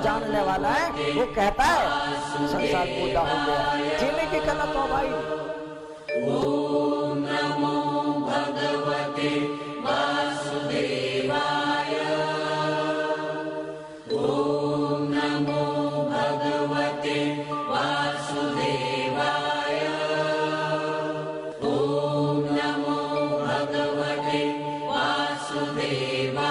जानने वाला है वो कहता है संसार पूजा हो गया। जीने की कला तो भाई। ओम नमो भगवते वासुदेवाय। ओम नमो भगवते वासुदेवाय। ओम नमो भगवते वासुदेवाय।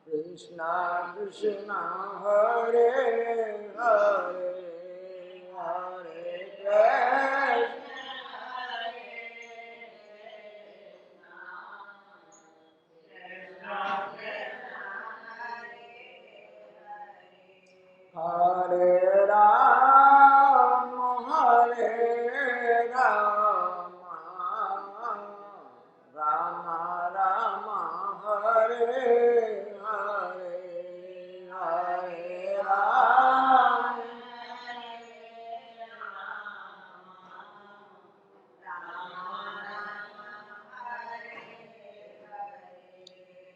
कृष्णा कृष्णा हरे हरे हरे हरे राम राम राम हरे हरे हरे राम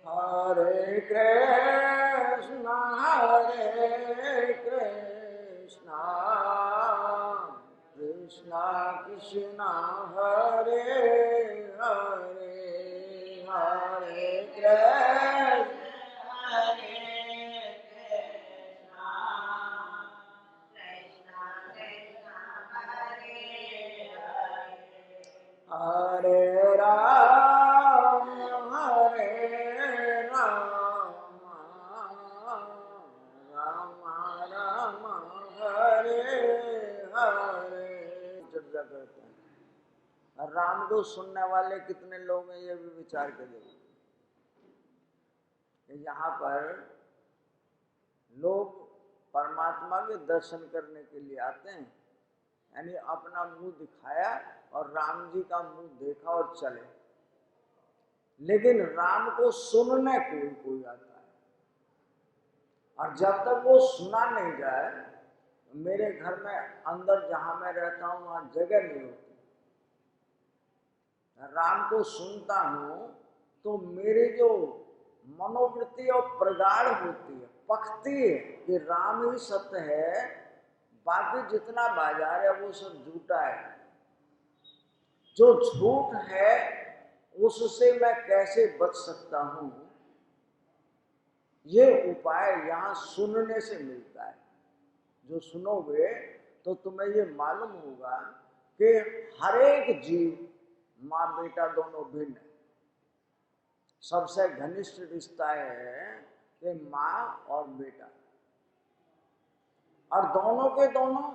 हरे कृष्णा कृष्णा कृष्णा हरे हरे हरे कृष्ण हरे राम राम राम हरे हरे। चर्चा करते हैं। राम को सुनने वाले कितने लोग हैं ये भी विचार करिए। यहाँ पर लोग परमात्मा के दर्शन करने के लिए आते हैं, यानी अपना मुंह दिखाया और राम जी का मुंह देखा और चले। लेकिन राम को सुनने कोई आता है, और जब तक वो सुना नहीं जाए, मेरे घर में अंदर जहां मैं रहता हूं वहां जगह नहीं होती। राम को सुनता हूं तो मेरी जो मनोवृत्ति और प्रगाढ़ होती है, पकती है कि राम ही सत्य है, बाकी जितना बाजार है वो सब झूठा है। जो झूठ है उससे मैं कैसे बच सकता हूं, ये उपाय यहां सुनने से मिलता है। जो सुनोगे तो तुम्हें ये मालूम होगा कि हर एक जीव माँ बेटा दोनों भिन्न है। सबसे घनिष्ठ रिश्ता है कि माँ और बेटा, और दोनों के दोनों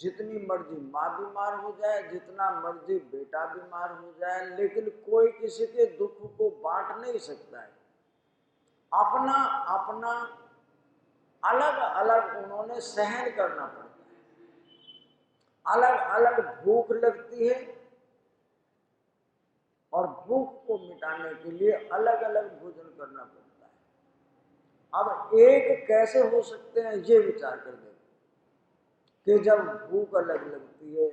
जितनी मर्जी माँ बीमार हो जाए, जितना मर्जी बेटा बीमार हो जाए, लेकिन कोई किसी के दुख को बांट नहीं सकता है। अपना अपना अलग अलग उन्होंने सहन करना पड़ता है। अलग अलग भूख लगती है और भूख को मिटाने के लिए अलग अलग भोजन करना पड़ता है। अब एक कैसे हो सकते हैं ये विचार कर देखो कि जब भूख अलग लगती है,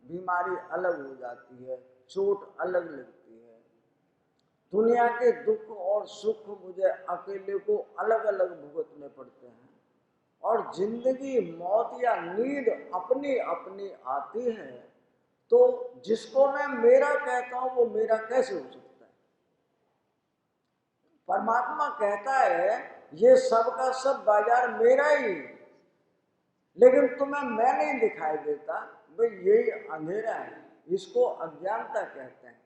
बीमारी अलग हो जाती है, चोट अलग लगती है, दुनिया के दुख और सुख मुझे अकेले को अलग अलग भुगतने पड़ते हैं, और जिंदगी मौत या नींद अपनी अपनी आती है, तो जिसको मैं मेरा कहता हूं वो मेरा कैसे हो सकता है? परमात्मा कहता है ये सब का सब बाजार मेरा ही, लेकिन तुम्हें मैं नहीं दिखाई देता। भाई यही अंधेरा है, इसको अज्ञानता कहते हैं,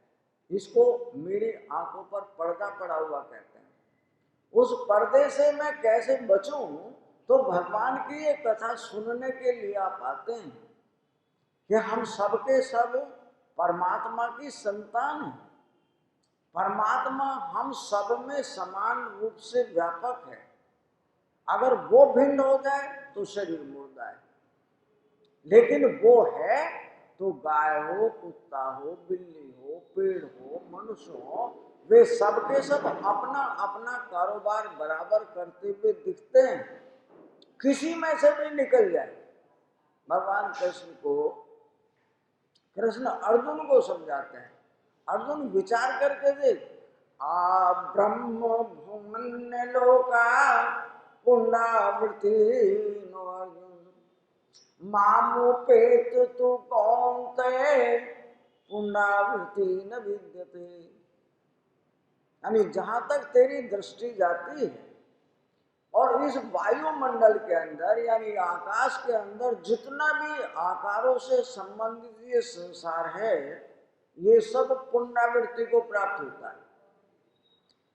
इसको मेरी आंखों पर पर्दा पड़ा हुआ कहते हैं। उस पर्दे से मैं कैसे बचूं? तो भगवान की ये कथा सुनने के लिए आप आते हैं कि हम सबके सब परमात्मा की संतान हैं। परमात्मा हम सब में समान रूप से व्यापक है। अगर वो भिन्न हो जाए तो शरीर मुर्दा है। लेकिन वो है तो गाय हो, कुत्ता हो, बिल्ली हो, पेड़ हो, मनुष्य हो, वे सबके सब अपना अपना कारोबार बराबर करते हुए दिखते हैं। किसी में से भी निकल जाए। भगवान कृष्ण अर्जुन को समझाते हैं, अर्जुन विचार करके देख, आ ब्रह्म भूमन्य लोका पुनरावृत्ति नो अर्जुन मामुपेत तु कौन्तेय पुनरावृत्ति न विद्यते। यानी जहां तक तेरी दृष्टि जाती है और इस वायुमंडल के अंदर यानी आकाश के अंदर जितना भी आकारों से संबंधित ये संसार है, ये सब पुनरावृत्ति को प्राप्त होता है।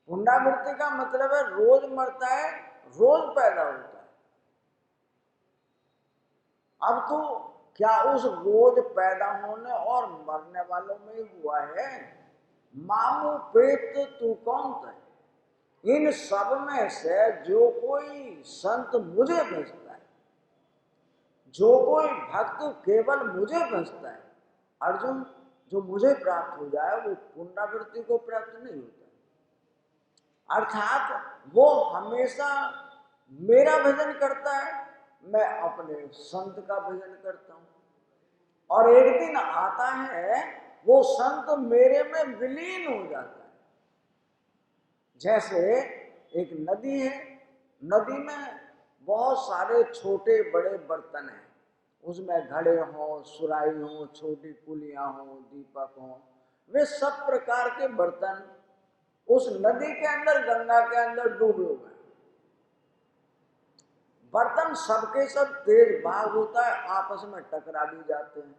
पुनरावृत्ति का मतलब है रोज मरता है, रोज पैदा होता है। अब तो क्या उस रोज पैदा होने और मरने वालों में ही हुआ है? मामू पेत तू कौन है? इन सब में से जो कोई संत मुझे भेजता है, जो कोई भक्त केवल मुझे भेजता है, अर्जुन जो मुझे प्राप्त हो जाए वो पुनरावृत्ति को प्राप्त नहीं होता। अर्थात वो हमेशा मेरा भजन करता है, मैं अपने संत का भजन करता हूं, और एक दिन आता है वो संत मेरे में विलीन हो जाता है। जैसे एक नदी है, नदी में बहुत सारे छोटे बड़े बर्तन हैं, उसमें घड़े हों, सुराही हों, छोटी कुलियां हों, दीपक हों, वे सब प्रकार के बर्तन उस नदी के अंदर, गंगा के अंदर डूबे हुए हैं। बर्तन सबके सब तेज भाग होता है, आपस में टकरा भी जाते हैं,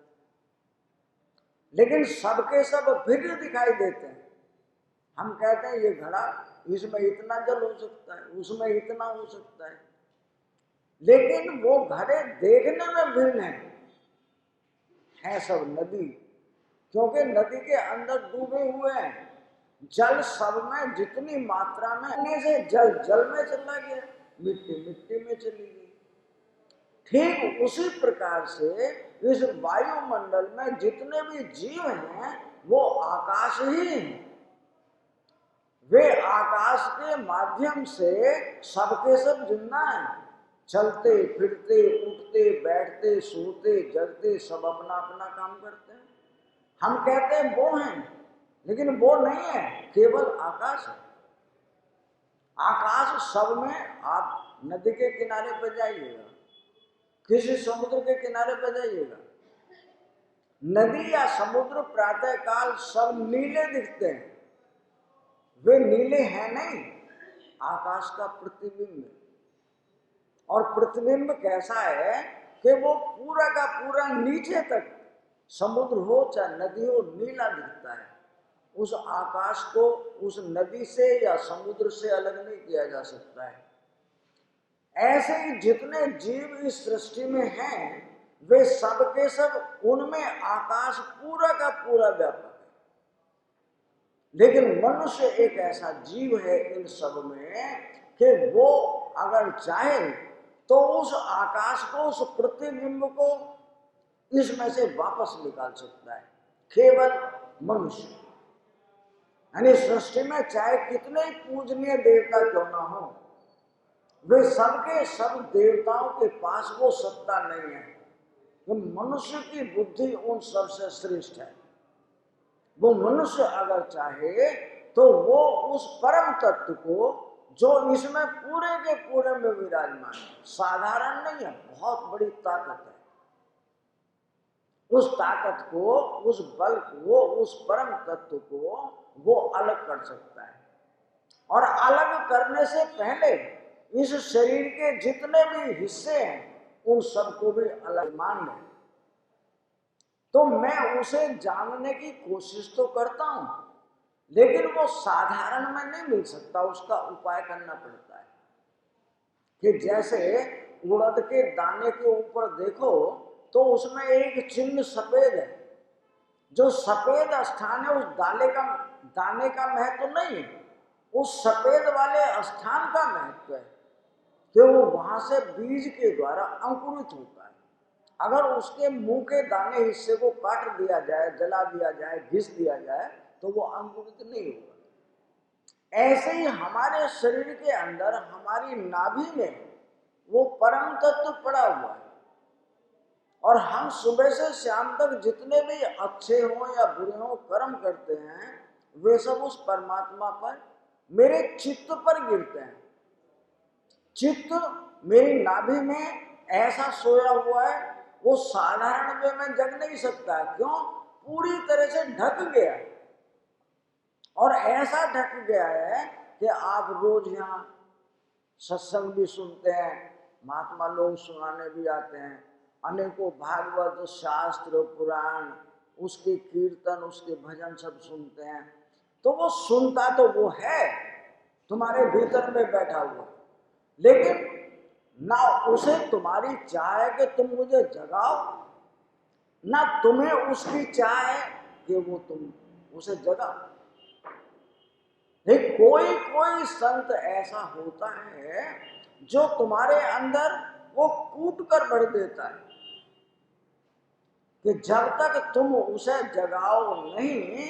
लेकिन सबके सब भिन्न दिखाई देते हैं। हम कहते हैं ये घड़ा, इसमें इतना जल हो सकता है, उसमें इतना हो सकता है, लेकिन वो घड़े देखने में भिन्न है सब नदी, क्योंकि नदी के अंदर डूबे हुए हैं। जल सब में जितनी मात्रा में से जल जल में चला गया, मिट्टी मिट्टी में चली गई। ठीक उसी प्रकार से इस वायुमंडल में जितने भी जीव हैं वो आकाश ही हैं। वे आकाश के माध्यम से सबके सब जिंदा हैं, चलते फिरते, उठते बैठते, सोते जगते, सब अपना अपना काम करते हैं। हम कहते हैं वो हैं, लेकिन वो नहीं है, केवल आकाश है। आकाश सब में। आप नदी के किनारे पर जाइएगा, किसी समुद्र के किनारे पर जाइएगा, नदी या समुद्र प्रातः काल सब नीले दिखते हैं। वे नीले हैं नहीं, आकाश का प्रतिबिंब है। और प्रतिबिंब कैसा है कि वो पूरा का पूरा नीचे तक, समुद्र हो चाहे नदी हो, नीला दिखता है। उस आकाश को उस नदी से या समुद्र से अलग नहीं किया जा सकता है। ऐसे ही जितने जीव इस सृष्टि में हैं, वे सब के सब, उनमें आकाश पूरा का पूरा व्यापक है। लेकिन मनुष्य एक ऐसा जीव है इन सब में कि वो अगर चाहे तो उस आकाश को, उस प्रतिबिंब को इसमें से वापस निकाल सकता है, केवल मनुष्य। यानी सृष्टि में चाहे कितने पूजनीय देवता क्यों ना हो, वे सबके सब देवताओं के पास वो सत्ता नहीं है। तो मनुष्य की बुद्धि उन सबसे श्रेष्ठ है। वो मनुष्य अगर चाहे तो वो उस परम तत्व को, जो इसमें पूरे के पूरे में विराजमान है, साधारण नहीं है, बहुत बड़ी ताकत है, उस ताकत को, उस बल को, उस परम तत्व को वो अलग कर सकता है। और अलग करने से पहले इस शरीर के जितने भी हिस्से हैं उन सबको भी अलग मान लें। तो मैं उसे जानने की कोशिश तो करता हूं, लेकिन वो साधारण में नहीं मिल सकता, उसका उपाय करना पड़ता है। कि जैसे उड़द के दाने के ऊपर देखो तो उसमें एक चिन्ह सफेद है, जो सफेद स्थान है उस दाने का महत्व नहीं है, उस सफेद वाले स्थान का महत्व है कि वो वहां से बीज के द्वारा अंकुरित होता है। अगर उसके मुंह के दाने हिस्से को काट दिया जाए, जला दिया जाए, घिस दिया जाए, तो वो अंकुरित नहीं होगा। ऐसे ही हमारे शरीर के अंदर, हमारी नाभि में वो परम तत्व पड़ा हुआ है, और हम सुबह से शाम तक जितने भी अच्छे हो या बुरे हो कर्म करते हैं, वे सब उस परमात्मा पर, मेरे चित्त पर गिरते हैं। चित्त मेरी नाभि में ऐसा सोया हुआ है, वो साधारण वे में जग नहीं सकता है। क्यों? पूरी तरह से ढक गया है, और ऐसा ढक गया है कि आप रोज यहाँ सत्संग भी सुनते हैं, महात्मा लोग सुनाने भी आते हैं, अनेकों भागवत शास्त्र पुराण, उसके कीर्तन, उसके भजन सब सुनते हैं। तो वो सुनता तो वो है, तुम्हारे भीतर में बैठा हुआ, लेकिन ना उसे तुम्हारी चाह है कि तुम मुझे जगाओ, ना तुम्हें उसकी चाह है कि वो तुम उसे जगाओ। लेकिन कोई कोई संत ऐसा होता है जो तुम्हारे अंदर वो कूट कर भर देता है कि जब तक तुम उसे जगाओ नहीं,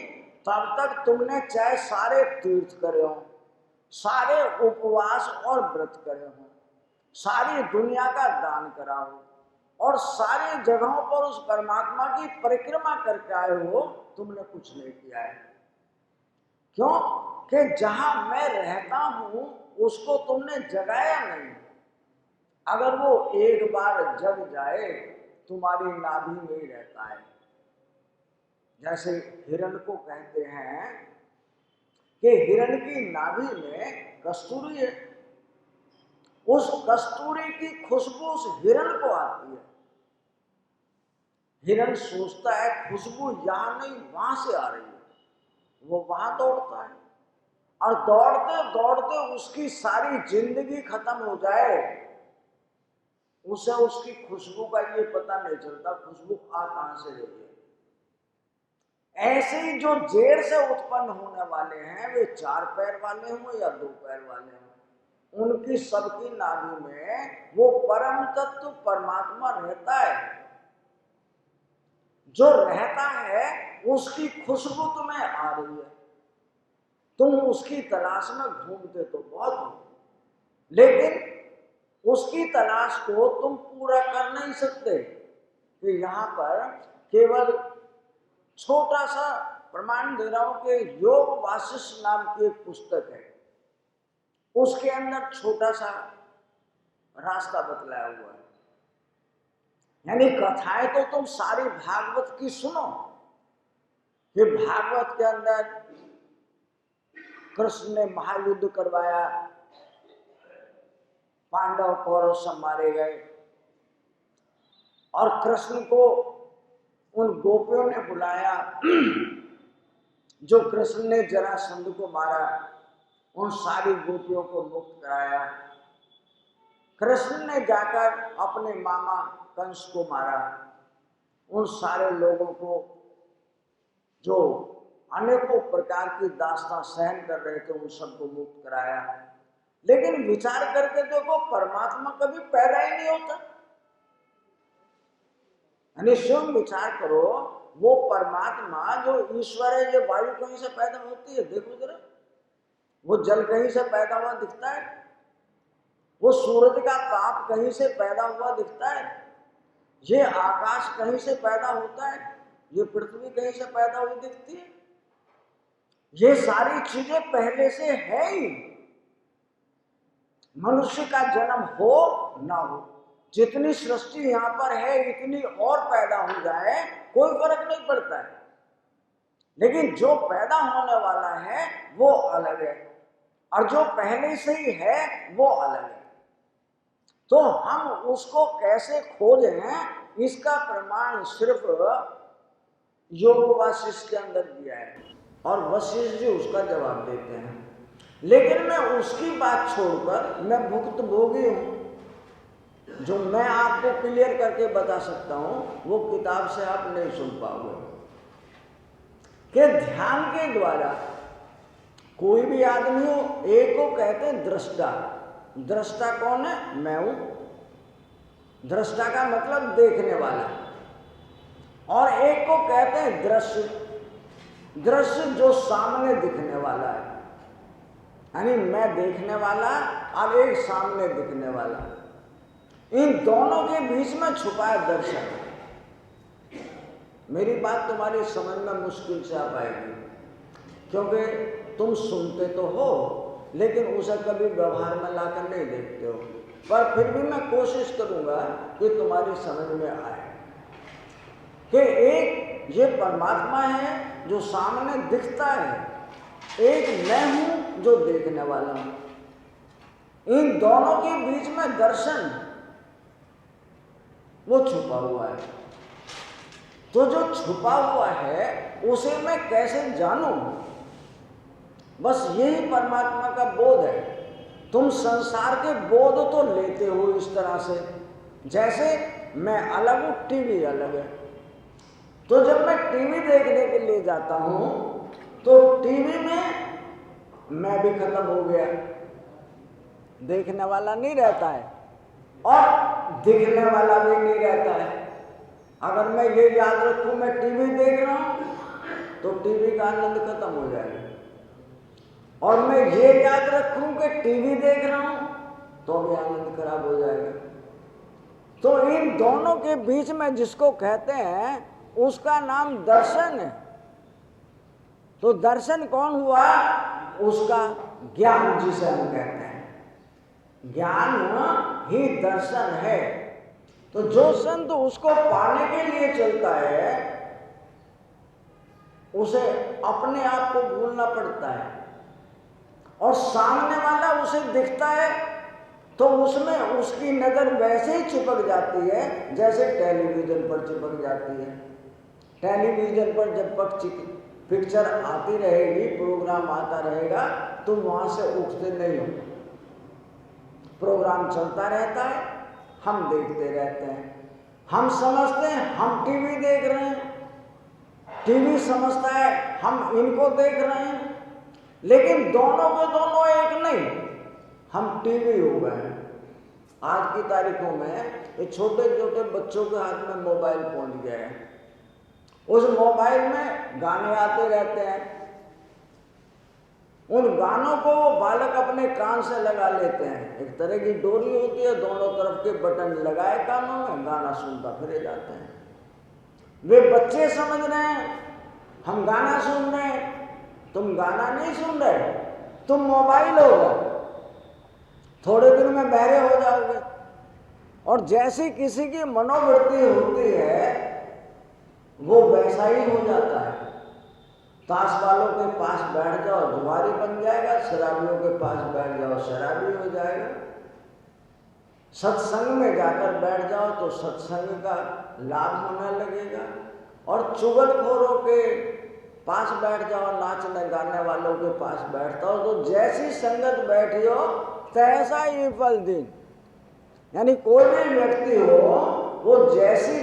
तब तक तुमने चाहे सारे तीर्थ करे हो, सारे उपवास और व्रत करे हो, सारी दुनिया का दान करा हो, और सारी जगहों पर उस परमात्मा की परिक्रमा करके आए हो, तुमने कुछ नहीं किया है। क्यों? कि जहां मैं रहता हूं उसको तुमने जगाया नहीं। अगर वो एक बार जग जाए, तुम्हारी नाभि में ही रहता है। जैसे हिरण को कहते हैं कि हिरण की नाभि में कस्तूरी है, उस कस्तूरी की खुशबू उस हिरण को आती है। हिरण सोचता है खुशबू यहां नहीं वहां से आ रही है, वो वहां दौड़ता है, और दौड़ते दौड़ते उसकी सारी जिंदगी खत्म हो जाए, उसे उसकी खुशबू का ये पता नहीं चलता खुशबू आ कहां से रही है। ऐसे ही जो जेड़ से उत्पन्न होने वाले हैं, वे 4 पैर वाले हों या 2 पैर वाले हों, उनकी सबकी नाभि में वो परम तत्व परमात्मा रहता है। जो रहता है उसकी खुशबू तुम्हें आ रही है, तुम उसकी तलाश में घूमते तो बहुत हो, लेकिन उसकी तलाश को तुम पूरा कर नहीं सकते। कि यहाँ पर केवल छोटा सा प्रमाण दे रहा हूं कि योग वासिष्ठ नाम की एक पुस्तक है, उसके अंदर छोटा सा रास्ता बतलाया हुआ है। यानी कथाएं तो तुम सारी भागवत की सुनो कि भागवत के अंदर कृष्ण ने महायुद्ध करवाया, पांडव कौरव सब मारे गए, और कृष्ण को उन गोपियों ने बुलाया जो कृष्ण ने जरासंध को मारा, उन सारी गोपियों को मुक्त कराया। कृष्ण ने जाकर अपने मामा कंस को मारा, उन सारे लोगों को जो अनेकों प्रकार की दास्तां सहन कर रहे थे, उन सबको मुक्त कराया। लेकिन विचार करके देखो, परमात्मा कभी पैदा ही नहीं होता। यानी स्वयं विचार करो, वो परमात्मा जो ईश्वर है, ये वायु कहीं से पैदा होती है? देखो जरा, वो जल कहीं से पैदा हुआ दिखता है? वो सूरज का ताप कहीं से पैदा हुआ दिखता है? ये आकाश कहीं से पैदा होता है? ये पृथ्वी कहीं से पैदा हुई दिखती है? ये सारी चीजें पहले से है ही। मनुष्य का जन्म हो ना हो, जितनी सृष्टि यहाँ पर है इतनी और पैदा हो जाए, कोई फर्क नहीं पड़ता है। लेकिन जो पैदा होने वाला है वो अलग है, और जो पहले से ही है वो अलग है। तो हम उसको कैसे खोजें, इसका प्रमाण सिर्फ योग वासिष्ठ के अंदर दिया है, और वशिष्ठ जी उसका जवाब देते हैं। लेकिन मैं उसकी बात छोड़कर, मैं भुक्त भोगी हूं, जो मैं आपको क्लियर करके बता सकता हूं, वो किताब से आप नहीं सुन पाओगे। कि ध्यान के द्वारा कोई भी आदमी हो, एक को कहते हैं दृष्टा। दृष्टा कौन है? मैं हूं। दृष्टा का मतलब देखने वाला, और एक को कहते हैं दृश्य। दृश्य जो सामने दिखने वाला है, यानी मैं देखने वाला और एक सामने दिखने वाला, इन दोनों के बीच में छुपा है दर्शन। मेरी बात तुम्हारी समझ में मुश्किल से आ पाएगी, क्योंकि तुम सुनते तो हो लेकिन उसे कभी व्यवहार में लाकर नहीं देखते हो। पर फिर भी मैं कोशिश करूंगा कि तुम्हारी समझ में आए कि एक ये परमात्मा है जो सामने दिखता है, एक मैं हूं जो देखने वाला हूं। इन दोनों के बीच में दर्शन वो छुपा हुआ है। तो जो छुपा हुआ है उसे मैं कैसे जानूं? बस यही परमात्मा का बोध है। तुम संसार के बोध तो लेते हो इस तरह से, जैसे मैं अलग हूं, टीवी अलग है। तो जब मैं टीवी देखने के लिए जाता हूं तो टीवी में मैं भी खत्म हो गया, देखने वाला नहीं रहता है और दिखने वाला भी नहीं रहता है। अगर मैं ये याद रखूं मैं टीवी देख रहा हूं तो टीवी का आनंद खत्म हो जाएगा, और मैं ये याद रखूं कि टीवी देख रहा हूं तो भी आनंद खराब हो जाएगा। तो इन दोनों के बीच में जिसको कहते हैं उसका नाम दर्शन है। तो दर्शन कौन हुआ? उसका ज्ञान, जिसे हम कहते हैं। ज्ञान ही दर्शन है। तो जो संत उसको पाने के लिए चलता है उसे अपने आप को भूलना पड़ता है, और सामने वाला उसे दिखता है तो उसमें उसकी नजर वैसे ही चिपक जाती है जैसे टेलीविजन पर चिपक जाती है। टेलीविजन पर जब तक पिक्चर आती रहेगी, प्रोग्राम आता रहेगा, तो वहां से उठते नहीं हो। प्रोग्राम चलता रहता है, हम देखते रहते हैं। हम समझते हैं हम टीवी देख रहे हैं, टीवी समझता है हम इनको देख रहे हैं, लेकिन दोनों के दोनों एक नहीं, हम टीवी हो गए। आज की तारीखों में ये छोटे छोटे बच्चों के हाथ में मोबाइल पहुंच गए हैं। उस मोबाइल में गाने आते रहते हैं, उन गानों को वो बालक अपने कान से लगा लेते हैं। एक तरह की डोरी होती है, दोनों तरफ के बटन लगाए कानों में, गाना सुनता फिरे जाते हैं। वे बच्चे समझ रहे हैं हम गाना सुन रहे हैं, तुम गाना नहीं सुन रहे, तुम मोबाइल हो गए। थोड़े दिन में बहरे हो जाओगे। और जैसी किसी की मनोवृत्ति होती है वो वैसा ही हो जाता है। ताश वालों के पास बैठ जाओ जुआरी बन जाएगा, शराबियों के पास बैठ जाओ शराबी हो जाएगा। सत्संग में जाकर बैठ जाओ तो सत्संग का लाभ होने लगेगा, और चुगलखोरों के पास बैठ जाओ, नाचने गाने वालों के पास बैठता हो तो जैसी संगत बैठी हो तैसा ही फल दिन। यानी कोई भी व्यक्ति हो वो जैसी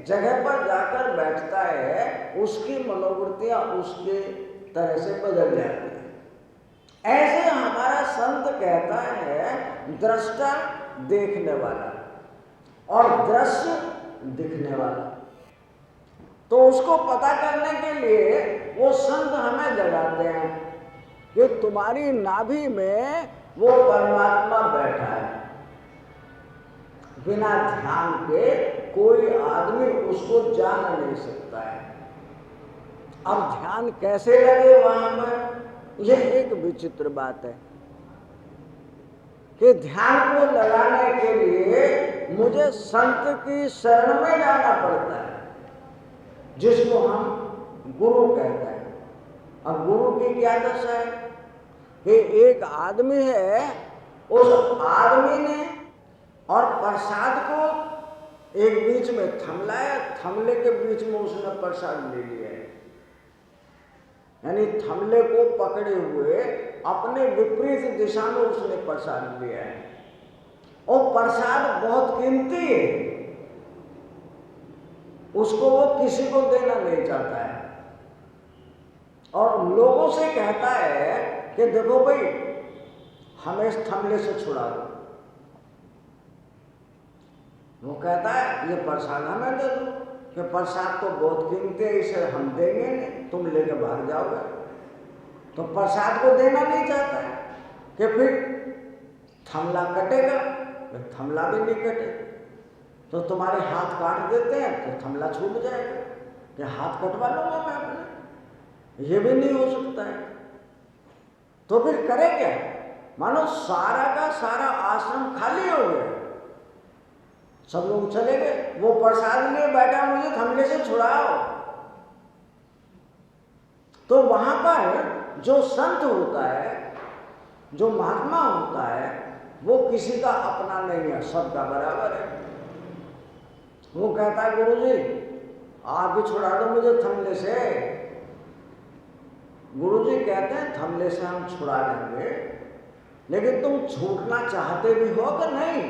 जगह पर जाकर बैठता है उसकी मनोवृत्तियां उसके तरह से बदल जाती है। ऐसे हमारा संत कहता है दृष्टा देखने वाला और दृश्य दिखने वाला। तो उसको पता करने के लिए वो संत हमें जगाते हैं कि तुम्हारी नाभि में वो परमात्मा बैठा है। बिना ध्यान के कोई आदमी उसको जान नहीं सकता है। अब ध्यान कैसे लगे वहां पर, यह एक विचित्र बात है कि ध्यान को लगाने के लिए मुझे संत की शरण में जाना पड़ता है, जिसको हम गुरु कहते हैं। अब गुरु की क्या दशा है कि एक आदमी है, उस आदमी ने और प्रसाद को एक बीच में थमला है, थमले के बीच में उसने प्रसाद ले लिया है। यानी थमले को पकड़े हुए अपने विपरीत दिशा में उसने प्रसाद लिया है, और प्रसाद बहुत कीमती है, उसको वो किसी को देना नहीं चाहता है, और लोगों से कहता है कि देखो भाई हमें इस थमले से छुड़ा दो। वो कहता है ये प्रसाद हमें दे दो, कि प्रसाद तो बहुत कीमती है, इसे हम देंगे नहीं, तुम लेके भाग जाओगे। तो प्रसाद को देना नहीं चाहता है कि फिर थमला कटेगा, फिर थमला भी नहीं कटे तो तुम्हारे हाथ काट देते हैं तो थमला छूट जाएगा, कि हाथ कटवा लूंगा मैं अपने, ये भी नहीं हो सकता है। तो फिर करे क्या? मानो सारा का सारा आश्रम खाली हो गया, सब लोग चले गए, वो प्रसाद लिए बैठा मुझे थमले से छुड़ाओ। तो वहां पर जो संत होता है, जो महात्मा होता है, वो किसी का अपना नहीं है, सबका बराबर है। वो कहता है गुरुजी आप भी छुड़ा दो मुझे थमले से। गुरुजी कहते हैं थमले से हम छुड़ा देंगे, लेकिन तुम छूटना चाहते भी हो कि नहीं,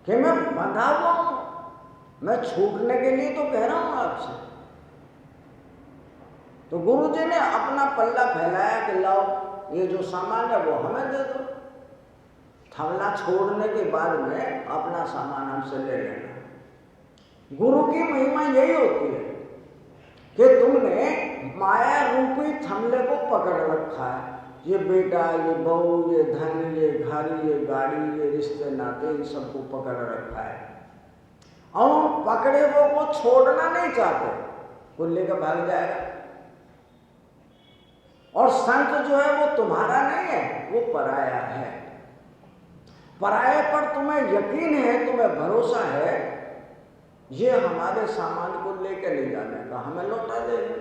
कि मैं बंधा हुआ हूं, मैं छूटने के लिए तो कह रहा हूं आपसे। तो गुरुजी ने अपना पल्ला फैलाया कि लाओ ये जो सामान है वो हमें दे दो, थमला छोड़ने के बाद में अपना सामान हमसे ले लेना। गुरु की महिमा यही होती है कि तुमने माया रूपी थमले को पकड़ रखा है, ये बेटा, ये बहू, ये धन, ये घर, ये गाड़ी, ये रिश्ते नाते, इन सबको पकड़ रखा है और पकड़े वो को छोड़ना नहीं चाहते, वो लेकर भाग जाएगा। और संत जो है वो तुम्हारा नहीं है, वो पराया है। पराये पर तुम्हें यकीन है, तुम्हें भरोसा है, ये हमारे सामान को लेकर नहीं जाने का, हमें लौटा देंगे।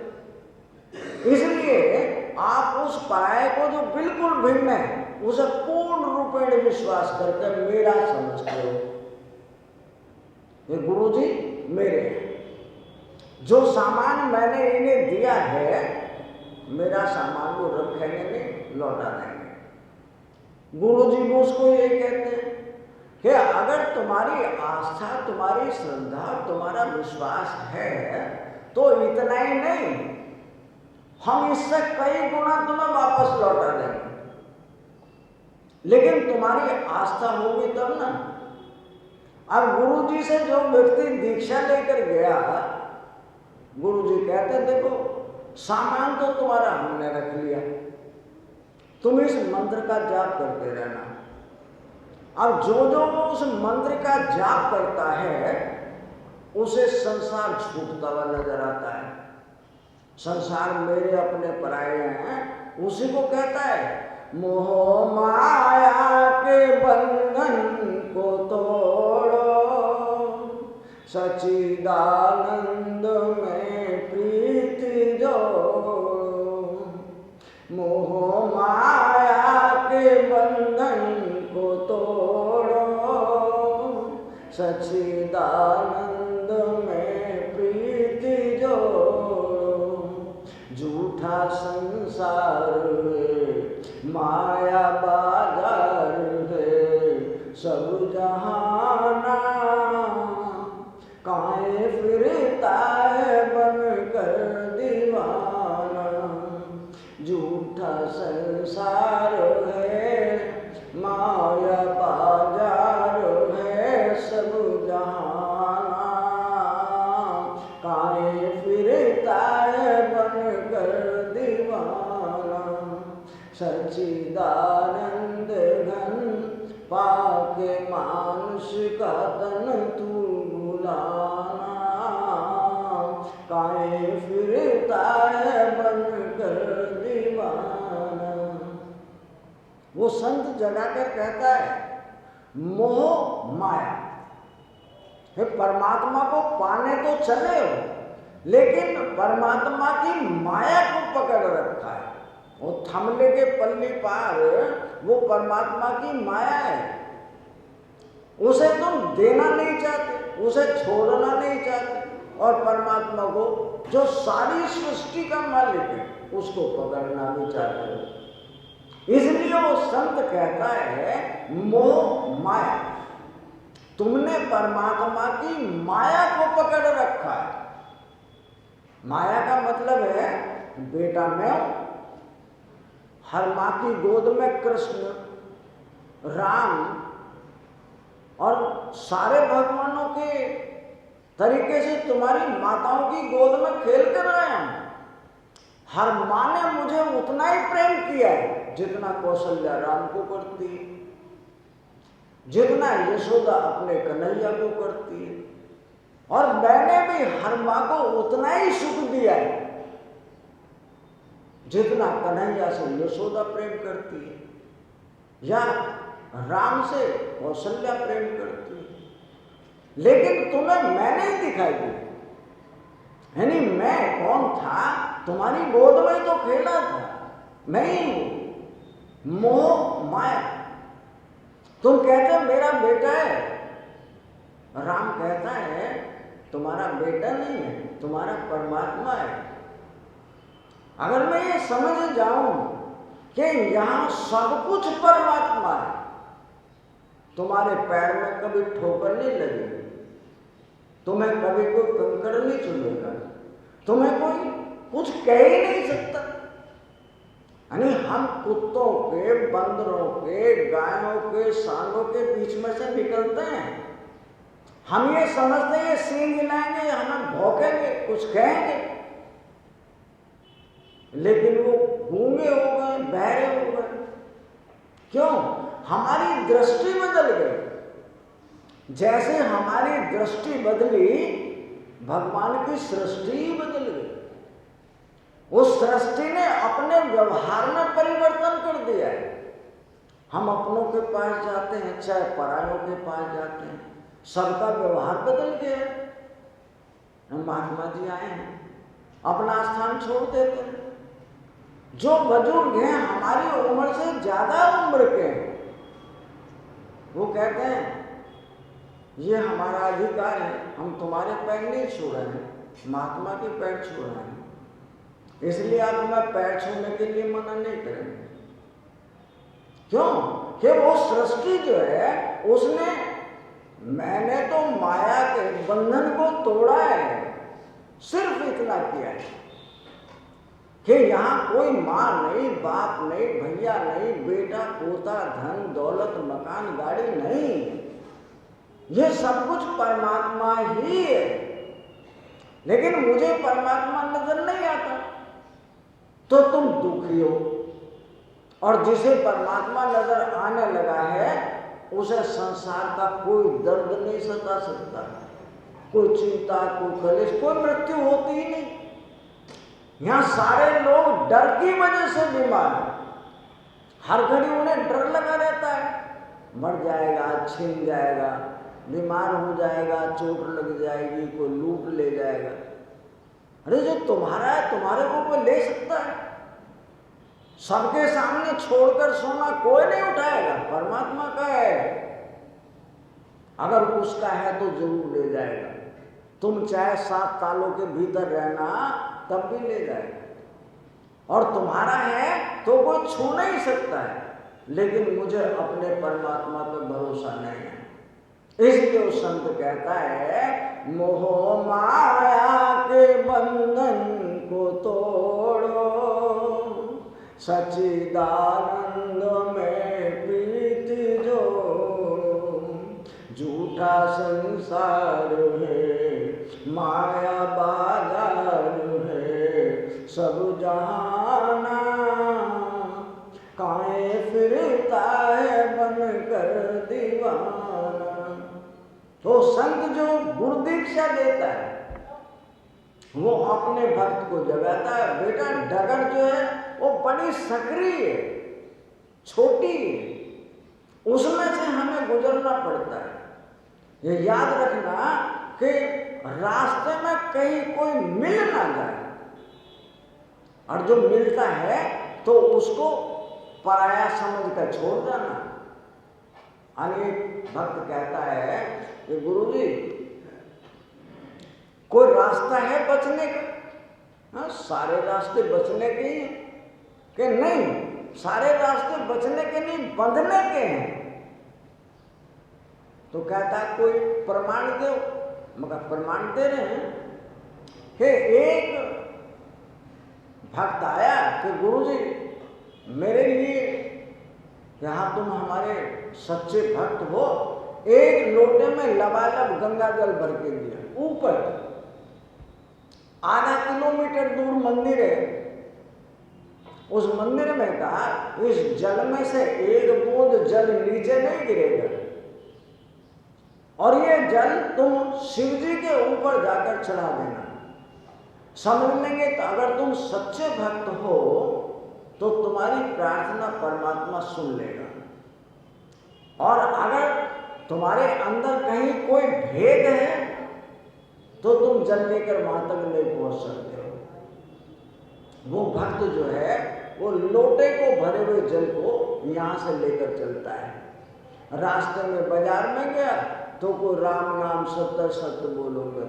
इसलिए आप उस पराये को जो बिल्कुल भिन्न है, उसे पूर्ण रूपेण विश्वास करके मेरा समझते हो। ये गुरुजी मेरे हैं, जो सामान मैंने इन्हें दिया है, मेरा सामान वो रखेंगे नहीं, लौटा देंगे। गुरुजी भी उसको यही कहते हैं कि अगर तुम्हारी आस्था, तुम्हारी श्रद्धा, तुम्हारा विश्वास है तो इतना ही नहीं, हम इससे कई गुना तुम्हें वापस लौटा देंगे। लेकिन तुम्हारी आस्था होगी तब ना। अब गुरुजी से जो व्यक्ति दीक्षा लेकर गया, गुरुजी कहते देखो सामान तो तुम्हारा हमने रख लिया, तुम इस मंत्र का जाप करते रहना। अब जो जो वो उस मंत्र का जाप करता है, उसे संसार छूटता हुआ नजर आता है। संसार मेरे अपने पराये हैं, उसी को कहता है मोह माया के बंधन को तोड़ो, सच्चिदानंद में प्रीति जोड़ो। मोह माया के बंधन को तोड़ो, सच्चिदानंद में प्रीति जोड़ो। झूठा संसार है, माया बाजार है, सब जहाना काहे फिरता है बनकर दीवाना। झूठा संसार है, माया बाजार है, सब जहाना काहे फिरता है बनकर दीवाना। सच्चिदानंद घन पाके मानुष का तन तू भुलाना, काहे फिरता है बनकर दीवाना। वो संत जगाकर कहता है मोह माया है, परमात्मा को पाने तो चले हो, लेकिन परमात्मा की माया को पकड़ रखा है। वो थमले के पल्ली पार वो परमात्मा की माया है, उसे तुम देना नहीं चाहते, उसे छोड़ना नहीं चाहते, और परमात्मा को जो सारी सृष्टि का मालिक है उसको पकड़ना नहीं चाहते हो। इसलिए वो संत कहता है मोह माया, तुमने परमात्मा की माया को पकड़ रखा है। माया का मतलब है बेटा मैं हूं, हर मां की गोद में कृष्ण, राम, और सारे भगवानों के तरीके से तुम्हारी माताओं की गोद में खेल कर आया हूं। हर मां ने मुझे उतना ही प्रेम किया है जितना कौशल्या राम को करती है, जितना यशोदा अपने कन्हैया को करती है, और मैंने भी हर मां को उतना ही सुख दिया है जितना कन्हैया से यशोदा प्रेम करती है या राम से कौशल्या प्रेम करती है। लेकिन तुम्हें मैंने ही दिखाई दी, यानी मैं कौन था? तुम्हारी गोद में तो खेला था, मैं ही हूं। मोह माया। तुम कहते हो मेरा बेटा है, राम कहता है तुम्हारा बेटा नहीं है, तुम्हारा परमात्मा है। अगर मैं ये समझ जाऊं कि यहां सब कुछ परमात्मा है, तुम्हारे पैर में कभी ठोकर नहीं लगेगी, तुम्हें कभी कोई कंकड़ नहीं चुभेगा, तुम्हें कोई कुछ कह ही नहीं सकता। यानी हम कुत्तों के, बंदरों के, गायों के, सांडों के बीच में से निकलते हैं। हम ये समझते हैं ये सींग हिलाएंगे, हमें भौंकेंगे, कुछ कहेंगे, लेकिन वो गूंगे हो गए, बहरे हो गए। क्यों? हमारी दृष्टि बदल गई। जैसे हमारी दृष्टि बदली, भगवान की सृष्टि ही बदल गई। उस सृष्टि ने अपने व्यवहार में परिवर्तन कर दिया है। हम अपनों के पास जाते हैं, चाहे परायों के पास जाते हैं, सबका व्यवहार बदल गया है। महात्मा जी आए हैं, अपना स्थान छोड़ देते हैं। जो बुजुर्ग हैं हमारी उम्र से ज्यादा उम्र के हैं, वो कहते हैं ये हमारा अधिकार है, हम तुम्हारे पैर नहीं छू रहे हैं, महात्मा के पैर छू रहे हैं, इसलिए आप हमें पैर छूने के लिए मना नहीं करेंगे। क्यों? कि वो सृष्टि जो है उसने, मैंने तो माया के बंधन को तोड़ा है, सिर्फ इतना किया है कि यहां कोई मां नहीं, बाप नहीं, भैया नहीं, बेटा पोता, धन दौलत, मकान, गाड़ी नहीं, ये सब कुछ परमात्मा ही है। लेकिन मुझे परमात्मा नजर नहीं आता, तो तुम दुखी हो। और जिसे परमात्मा नजर आने लगा है उसे संसार का कोई दर्द नहीं सता सकता, कोई चिंता, कोई कलेश, कोई मृत्यु होती ही नहीं। यहां सारे लोग डर की वजह से बीमार हैं, हर घड़ी उन्हें डर लगा रहता है, मर जाएगा, छीन जाएगा, बीमार हो जाएगा, चोट लग जाएगी, कोई लूट ले जाएगा। अरे जो तुम्हारा है तुम्हारे को कोई ले सकता है? सबके सामने छोड़कर सोना कोई नहीं उठाएगा, परमात्मा का है। अगर उसका है तो जरूर ले जाएगा। तुम चाहे 7 तालों के भीतर रहना तब भी ले जाएगा। और तुम्हारा है तो कोई छू नहीं सकता है। लेकिन मुझे अपने परमात्मा पर भरोसा नहीं है, इसलिए वो संत कहता है मोह माया के बंधन को तोड़ो, सच्चिदानंद में प्रीति जोड़ो। झूठा संसार है, माया बाजार है, सब जहाना काहे फिरता है बनकर दीवाना। तो संत जो गुरु दीक्षा देता है वो अपने भक्त को जगाता है। बेटा डगर जो है वो बड़ी सक्रिय है, छोटी है, उसमें से हमें गुजरना पड़ता है। ये याद रखना कि रास्ते में कहीं कोई मिल ना जाए, और जो मिलता है तो उसको पराया समझ कर छोड़ देना। अनेक भक्त कहता है कि गुरुजी कोई रास्ता है बचने का? हाँ, सारे रास्ते बचने के ही कि नहीं, सारे रास्ते बचने के नहीं, बंधने के हैं। तो कहता कोई प्रमाण दो। मगर प्रमाण दे रहे हैं कि एक भक्त आया कि गुरुजी मेरे लिए, यहाँ तुम हमारे सच्चे भक्त हो, एक लोटे में लबालब गंगा जल भर के दिया। ऊपर आधा किलोमीटर दूर मंदिर है, उस मंदिर में कहा इस जल में से एक बूंद जल नीचे नहीं गिरेगा, और ये जल तुम शिव जी के ऊपर जाकर चढ़ा देना। समझ लेंगे तो अगर तुम सच्चे भक्त हो तो तुम्हारी प्रार्थना परमात्मा सुन लेगा, और अगर तुम्हारे अंदर कहीं कोई भेद है तो तुम जल लेकर वहां तक नहीं पहुंच सकते हो। वो भक्त जो है वो लोटे को भरे हुए जल को यहां से लेकर चलता है। रास्ते में बाजार में गया तो कोई राम नाम सत्य सत्य बोलोगे,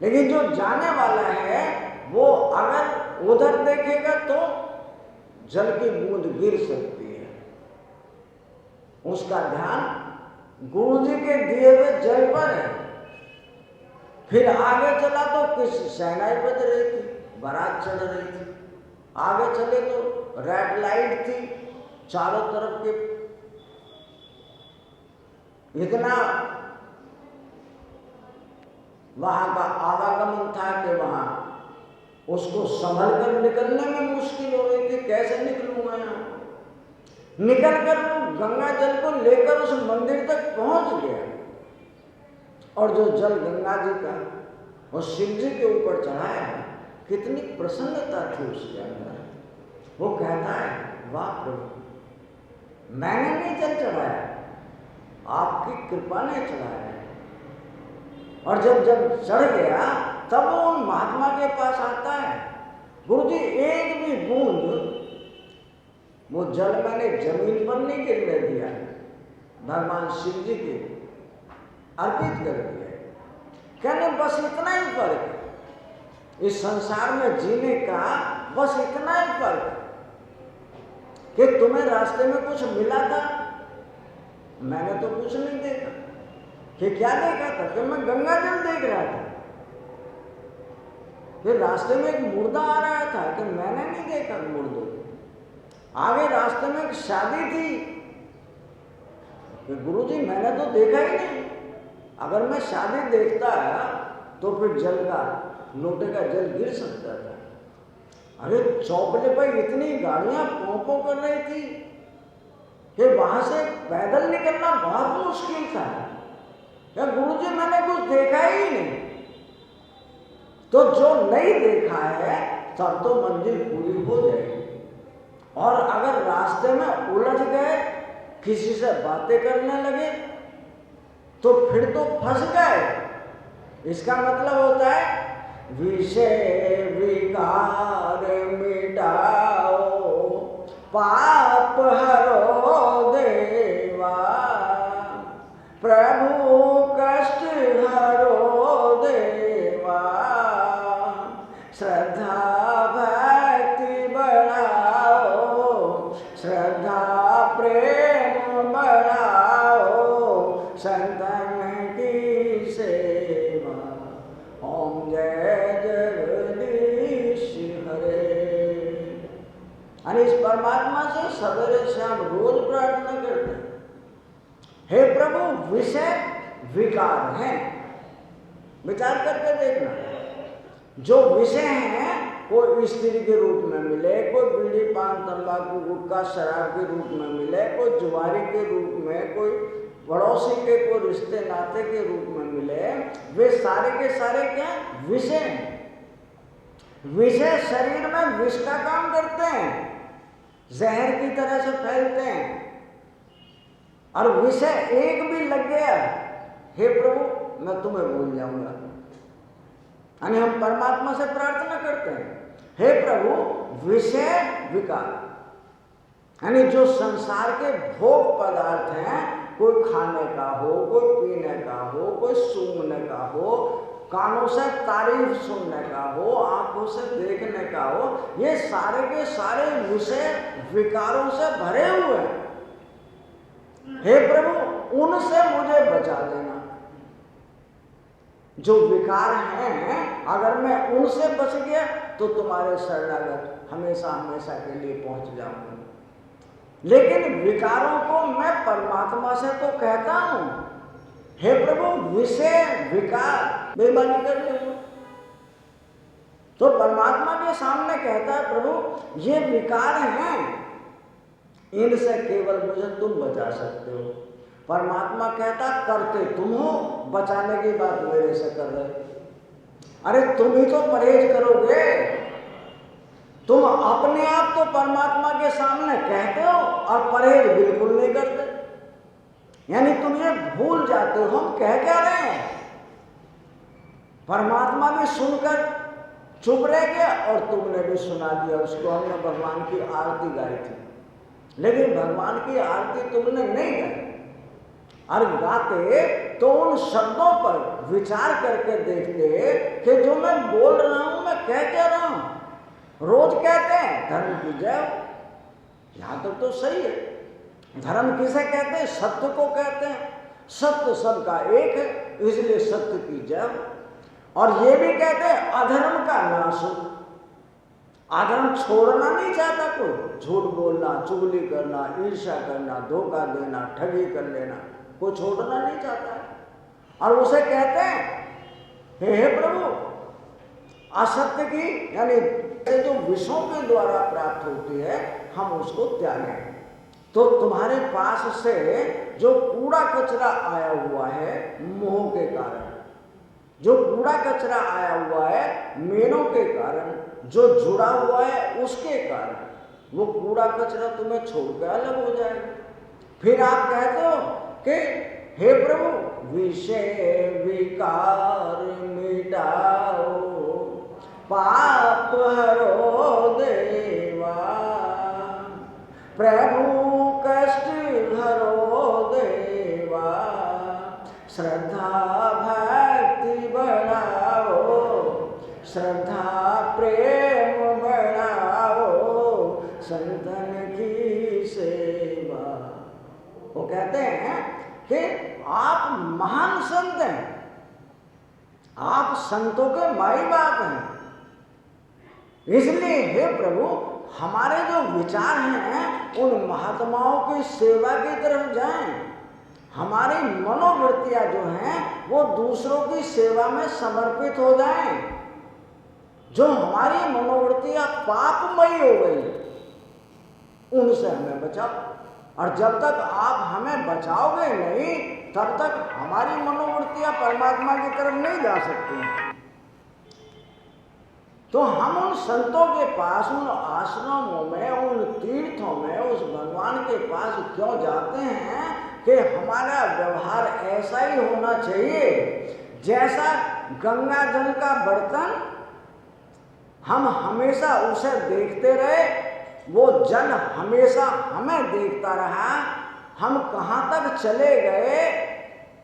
लेकिन जो जाने वाला है वो अगर उधर देखेगा तो जल की बूंद गिर सकती है। उसका ध्यान गुरु जी के दिए हुए जल पर है। फिर आगे चला तो किसी शहनाई बज रही थी, बारात चढ़ रही थी। आगे चले तो रेड लाइट थी, चारों तरफ के इतना वहां का आवागमन था कि वहां उसको संभल कर निकलने में मुश्किल हो रही थी। कैसे निकलूंगा यहाँ? निकल कर वो गंगा जल को लेकर उस मंदिर तक पहुंच गया, और जो जल गंगा जी का वो शिव जी के ऊपर चढ़ाया, कितनी प्रसन्नता थी उसके अंदर। वो कहता है वाह प्रभु, मैंने नहीं जल चढ़ाया, आपकी कृपा ने चढ़ाया। और जब जब चढ़ गया तब वो उन महात्मा के पास आता है, गुरु जी एक भी बूंद वो जल मैंने जमीन पर नहीं गिरने दिया, भगवान शिव जी के अर्पित कर दिया। कहने बस इतना ही फर्क है इस संसार में जीने का, बस इतना ही फर्क है कि तुम्हें रास्ते में कुछ मिला था, मैंने तो कुछ नहीं देखा। कि क्या देखा था? कि मैं गंगा जल देख रहा था। फिर रास्ते में एक मुर्दा आ रहा था कि मैंने नहीं देखा मुर्दों को। आगे रास्ते में एक शादी थी कि गुरुजी मैंने तो देखा ही नहीं। अगर मैं शादी देखता तो फिर जल का लोटे का जल गिर सकता था। अरे चौपड़े पर इतनी गाड़ियां पों कर रही थी कि वहां से पैदल निकलना बहुत मुश्किल था। क्या गुरुजी मैंने कुछ देखा ही नहीं? तो जो नहीं देखा है तब तो मंजिल पूरी हो जाएगी। और अगर रास्ते में उलझ गए, किसी से बातें करने लगे, तो फिर तो फंस गए। इसका मतलब होता है विषय विकार मिटाओ, पाप हरो देवा, प्रभु कष्ट हरो देवा, श्रद्धा भक्ति बढ़ाओ, श्रद्धा प्रेम बढ़ाओ, संतन की सेवा, ओम जय जगदीश हरे। और इस परमात्मा से सवेरे शाम रोज प्रार्थना करते हैं, हे प्रभु विषय विकार है। विचार करके देखना, जो विषय हैं कोई स्त्री के रूप में मिले, कोई बीड़ी पान तंबाकू गुटखा शराब के रूप में मिले, कोई जुआरी के रूप में, कोई पड़ोसी के कोई रिश्ते नाते के रूप में मिले, वे सारे के सारे क्या विषय हैं। विषय शरीर में विष का काम करते हैं, जहर की तरह से फैलते हैं। और विषय एक भी लग गया, हे प्रभु मैं तुम्हें भूल जाऊंगा। यानी हम परमात्मा से प्रार्थना करते हैं, हे प्रभु विषय विकार, यानी जो संसार के भोग पदार्थ हैं, कोई खाने का हो, कोई पीने का हो, कोई सूंघने का हो, कानों से तारीफ सुनने का हो, आंखों से देखने का हो, ये सारे के सारे विषय विकारों से भरे हुए हैं। हे प्रभु उनसे मुझे बचा देना। जो विकार हैं अगर मैं उनसे बच गया तो तुम्हारे शरणागत हमेशा हमेशा के लिए पहुंच जाऊंगा। लेकिन विकारों को मैं परमात्मा से तो कहता हूं, हे प्रभु विषय विकार बेईमानी कर ले। तो परमात्मा के सामने कहता है, प्रभु ये विकार हैं, इनसे केवल मुझे तुम बचा सकते हो। परमात्मा कहता करते तुम हो, बचाने की बात मेरे से कर रहे। अरे तुम ही तो परहेज करोगे, तुम अपने आप तो परमात्मा के सामने कहते हो और परहेज बिल्कुल नहीं करते। यानी तुम ये भूल जाते हो हम कह क्या रहे हैं। परमात्मा भी सुनकर चुप रह गया और तुमने भी सुना दिया उसको। हमने भगवान की आरती गाई थी, लेकिन भगवान की आरती तुमने नहीं गाई। और गाते तो उन शब्दों पर विचार करके देखते कि जो मैं बोल रहा हूं मैं कह क्या रहा हूं। रोज कहते हैं धर्म की जय, यहां तक तो सही है। धर्म किसे कहते हैं? सत्य को कहते हैं। सत्य सबका एक है, इसलिए सत्य की जय। और ये भी कहते हैं अधर्म का नाश। अधर्म छोड़ना नहीं चाहता कोई, झूठ बोलना, चुगली करना, ईर्ष्या करना, धोखा देना, ठगी कर लेना, कोई छोड़ना नहीं चाहता है। और उसे कहते हैं हे प्रभु असत्य की यानी जो विषयों के द्वारा प्राप्त होती है हम उसको त्यागें। तो तुम्हारे पास से जो कूड़ा कचरा आया हुआ है मोह के कारण, जो कूड़ा कचरा आया हुआ है मेनों के कारण, जो जुड़ा हुआ है उसके कारण, वो कूड़ा कचरा तुम्हें छोड़कर अलग हो जाएगा। फिर आप कहते हो कि हे प्रभु विषय विकार मिटाओ, पाप हरो देवा, प्रभु कष्ट हरो देवा, श्रद्धा भक्ति बढ़ाओ, श्रद्धा प्रेम बढ़ाओ, संतन की सेवा। वो कहते हैं कि आप महान संत हैं, आप संतों के माई बाप हैं, इसलिए हे प्रभु हमारे जो विचार हैं उन महात्माओं की सेवा की तरफ जाएं। हमारी मनोवृत्तियां जो हैं वो दूसरों की सेवा में समर्पित हो जाएं। जो हमारी मनोवृत्तियां पापमयी हो गई उनसे हमें बचाओ। और जब तक आप हमें बचाओगे नहीं तब तक हमारी मनोवृत्तियां परमात्मा की तरफ नहीं जा सकती। तो हम उन संतों के पास, उन आश्रमों में, उन तीर्थों में, उस भगवान के पास क्यों जाते हैं कि हमारा व्यवहार ऐसा ही होना चाहिए जैसा गंगा जल का बर्तन हम हमेशा उसे देखते रहे, वो जल हमेशा हमें देखता रहा। हम कहाँ तक चले गए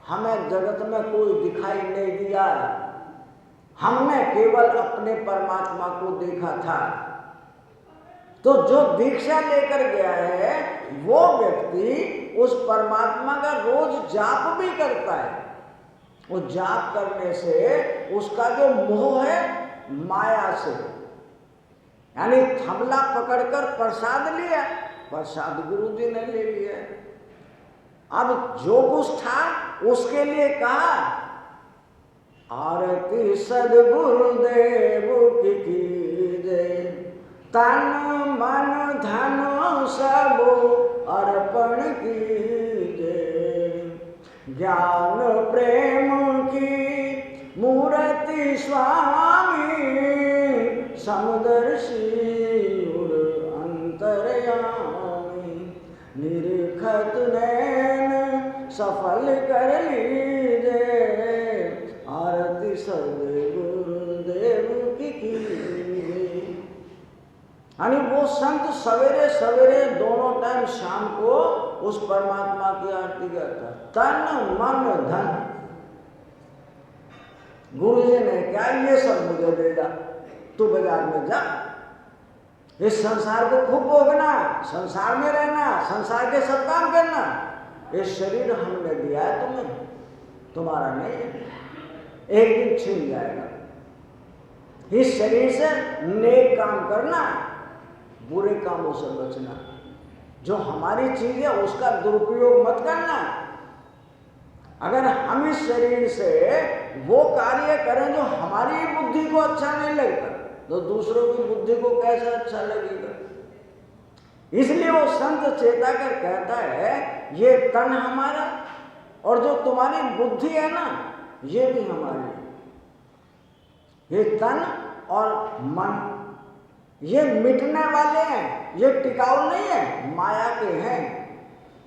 हमें जगत में कोई दिखाई नहीं दिया, हमने केवल अपने परमात्मा को देखा था। तो जो दीक्षा लेकर गया है वो व्यक्ति उस परमात्मा का रोज जाप भी करता है। वो जाप करने से उसका जो मोह है माया से, यानी थमला पकड़कर प्रसाद लिया, प्रसाद गुरु जी ने ले लिया। अब जो कुछ था उसके लिए कहा आरती सद्गुरुदेव की कीजिए, तन मन धन सब अर्पण कीजिए, ज्ञान प्रेम की मूर्ति स्वामी, समदर्शी अंतर्यामी, निरखत नैन सफल कर लीजिए, आरती सद्गुरुदेव की कीजिए। यानी वो संत सवेरे सवेरे दोनों टाइम शाम को उस परमात्मा की आरती करता, तन मन धन। गुरु जी ने क्या ये सब मुझे दे जा, तू बाजार में जा, इस संसार को खूब भोगना, संसार में रहना, संसार के सब काम करना। ये शरीर हमने दिया है तुम्हें, तुम्हारा नहीं है, एक दिन छिन जाएगा। इस शरीर से नेक काम करना, बुरे कामों से बचना। जो हमारी चीज है उसका दुरुपयोग मत करना। अगर हम इस शरीर से वो कार्य करें जो हमारी बुद्धि को अच्छा नहीं लगता, तो दूसरों की बुद्धि को कैसे अच्छा लगेगा? इसलिए वो संत चेता कर कहता है ये तन हमारा और जो तुम्हारी बुद्धि है ना, ये भी हमारी है। ये तन और मन ये मिटने वाले हैं, ये टिकाऊ नहीं है, माया के हैं।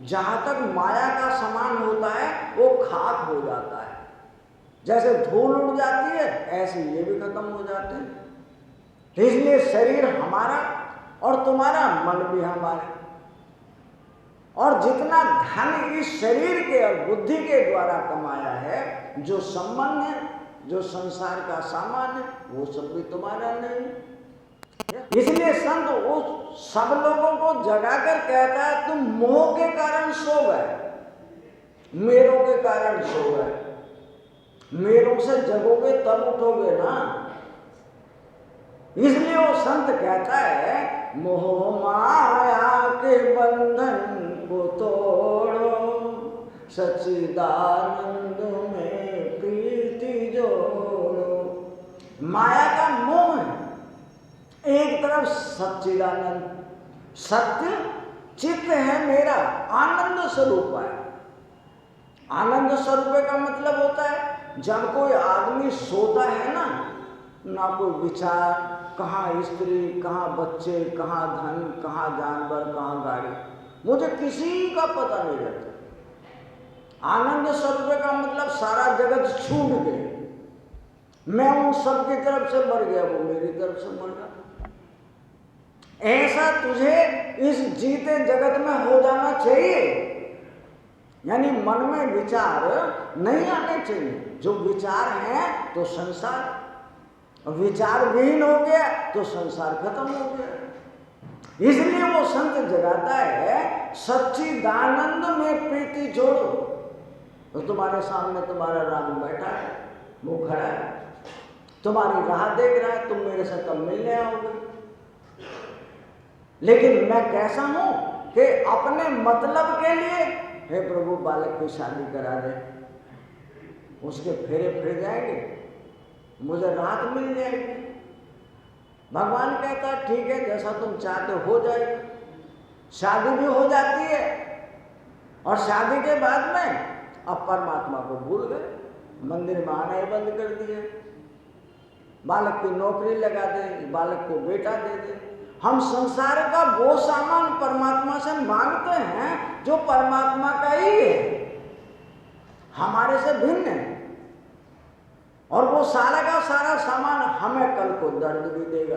जहां तक माया का समान होता है वो खाक हो जाता है। जैसे धूल उड़ जाती है ऐसे ये भी खत्म हो जाते हैं। इसलिए शरीर हमारा और तुम्हारा मन भी हमारा। और जितना धन इस शरीर के और बुद्धि के द्वारा कमाया है, जो संबंध है, जो संसार का सामान है, वो सब भी तुम्हारा नहीं। इसलिए संत वो सब लोगों को जगाकर कहता है तुम मोह के कारण सो गए, मेरों के कारण सो गए। मेरों से जगोगे तब उठोगे ना। इसलिए वो संत कहता है मोह माया के बंधन को तोड़ो, सच्चिदानंद में प्रीति जोड़ो। माया का मोह है, एक तरफ सच्चिदानंद, सत्य चित्त है मेरा, आनंद स्वरूप है। आनंद स्वरूप का मतलब होता है जब कोई आदमी सोता है ना कोई विचार, कहाँ स्त्री, कहाँ बच्चे, कहाँ धन, कहाँ जानवर, कहाँ गाड़ी, मुझे किसी का पता नहीं रहता। आनंद स्वरूप का मतलब सारा जगत छूट गया, मैं उन सब की तरफ से मर गया, वो मेरी तरफ से मर गया। ऐसा तुझे इस जीते जगत में हो जाना चाहिए। यानी मन में विचार नहीं आने चाहिए। जो विचार हैं तो संसार, विचार विहीन हो गया तो संसार खत्म हो गया। इसलिए वो संत जगाता है सच्चिदानंद में प्रीति जोड़ो। तो तुम्हारे सामने तुम्हारा राम बैठा है, वो खड़ा है, तुम्हारी राह देख रहा है, तुम मेरे से कब मिलने आओगे। लेकिन मैं कैसा हूं कि अपने मतलब के लिए हे प्रभु बालक की शादी करा दे, उसके फेरे फिर जाएंगे, मुझे राहत मिल जाएगी। भगवान कहता ठीक है जैसा तुम चाहते हो जाएगा। शादी भी हो जाती है और शादी के बाद में अब परमात्मा को भूल गए, मंदिर में आना ही बंद कर दिए। बालक की नौकरी लगा दे, बालक को बेटा दे दे। हम संसार का वो सामान परमात्मा से मांगते हैं जो परमात्मा का ही है, हमारे से भिन्न है। और वो सारा का सारा सामान हमें कल को दर्द भी देगा।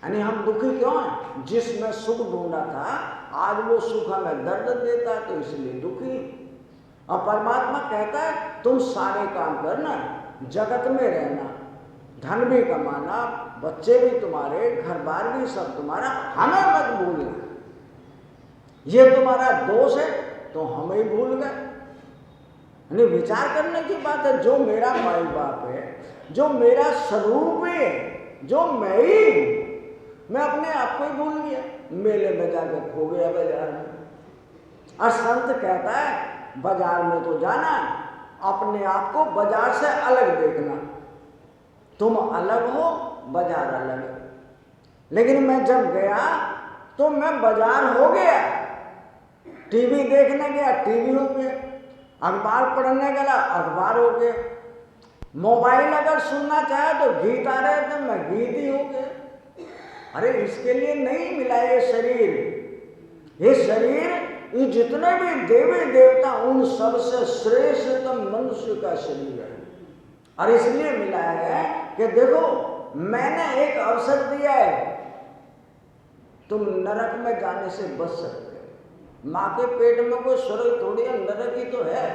यानी हम दुखी क्यों हैं? जिसमें सुख ढूंढा था आज वो सुख हमें दर्द देता है, तो इसलिए दुखी। और परमात्मा कहता है तुम सारे काम करना, जगत में रहना, धन भी कमाना, बच्चे भी तुम्हारे, घर बार भी सब तुम्हारा, हमें मत भूलना। ये तुम्हारा दोष है तो हमें ही भूल गए। यानी विचार करने की बात है, जो मेरा माई बाप है, जो मेरा स्वरूप है, जो मैं ही, मैं अपने आप को ही भूल गया, मेले में जाकर खो गया बाजार में। और संत कहता है बाजार में तो जाना, अपने आप को बाजार से अलग देखना। तुम अलग हो, बाजार अलग है। लेकिन मैं जब गया तो मैं बाजार हो गया, टीवी देखने गया, टीवी हो गया, अखबार पढ़ने गया, अखबार हो गया, मोबाइल अगर सुनना चाहे तो गीत आ रहे तो मैं गीत ही हो गया। अरे इसके लिए नहीं मिला ये शरीर। ये शरीर, ये जितने भी देवी देवता, उन सबसे श्रेष्ठतम मनुष्य का शरीर है। और इसलिए मिला है कि देखो मैंने एक अवसर दिया है, तुम नरक में जाने से बच सकते हो। माँ के पेट में कोई स्वर्ग थोड़ी है, नरक ही तो है।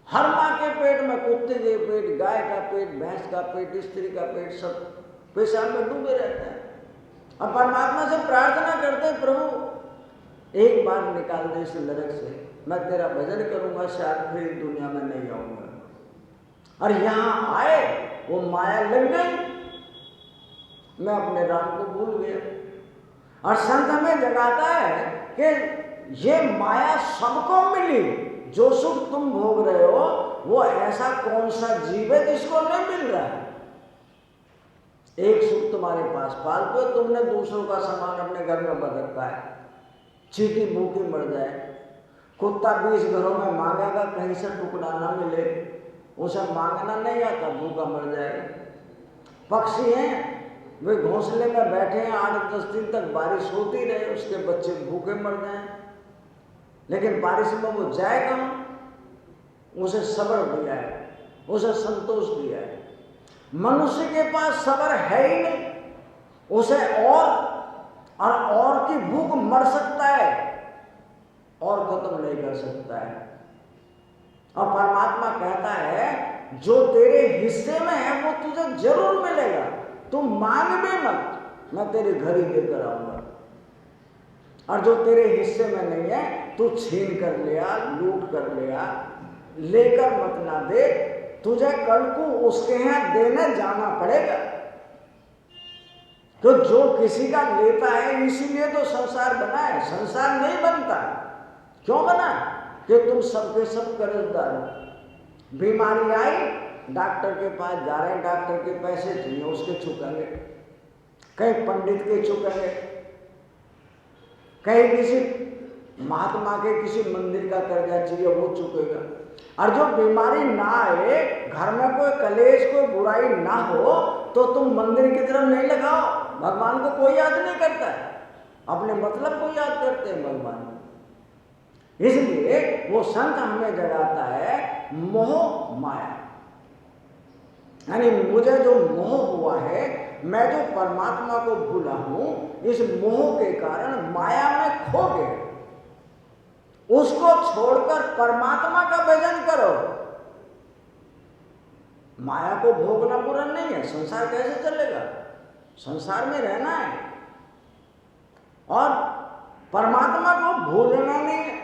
हर माँ के पेट में कुत्ते के पेट, गाय का पेट, भैंस का पेट, स्त्री का पेट, सब पेशाब में डूबे रहते हैं। और परमात्मा से प्रार्थना करते प्रभु एक बार निकाल दे इस नरक से, मैं तेरा भजन करूंगा, शायद फिर दुनिया में नहीं आऊंगा। और यहां आए वो माया लग गई, मैं अपने राम को भूल गया। और संत हमें जगाता है कि ये माया सबको मिली, जो सुख तुम भोग रहे हो वो ऐसा कौन सा जीव है जिसको नहीं मिल रहा है। एक सुख तुम्हारे पास फालतू है, तुमने दूसरों का सामान अपने घर में बंद रखा है, चींटी भूखी मर जाए, कुत्ता 20 घरों में मांगेगा, कहीं से टुकड़ा ना मिले, उसे मांगना नहीं आता, भूखा मर जाएगा। पक्षी हैं, वे घोंसले में बैठे हैं, 8-10 दिन तक बारिश होती रहे, उसके बच्चे भूखे मर जाएं, लेकिन बारिश में वो जाए कहाँ? उसे सब्र दिया है, उसे संतोष दिया है। मनुष्य के पास सब्र है ही नहीं, उसे और की भूख मर सकता है और खत्म नहीं कर सकता है। और परमात्मा कहता है जो तेरे हिस्से में है वो तुझे जरूर मिलेगा, तुम मांग भी मत, मैं तेरे घर ही लेकर आऊंगा। और जो तेरे हिस्से में नहीं है तू छीन कर लिया, लूट कर लिया, लेकर मत ना दे, तुझे कल को उसके यहाँ देने जाना पड़ेगा। तो जो किसी का लेता है, इसीलिए तो संसार बना है। संसार नहीं बनता, क्यों बना? कि तुम सबके सब कर्जदार हो। बीमारी आई, डॉक्टर के पास जा रहे हैं, डॉक्टर के पैसे चाहिए, उसके चुकाएंगे, कहीं पंडित के चुकाएंगे, कहीं किसी महात्मा के किसी मंदिर का कर्जा चाहिए, वो चुकेगा। और जो बीमारी ना आए, घर में कोई कलेश, कोई बुराई ना हो, तो तुम मंदिर की तरफ नहीं लगाओ। भगवान को कोई याद नहीं करता है, अपने मतलब को याद करते हैं भगवान। इसलिए वो संत हमें जगाता है मोह माया, यानी मुझे जो मोह हुआ है, मैं जो परमात्मा को भूला हूं, इस मोह के कारण माया में खो गए, उसको छोड़कर परमात्मा का भजन करो। माया को भोगना बुरा नहीं है, संसार कैसे चलेगा? संसार में रहना है और परमात्मा को भूलना नहीं है,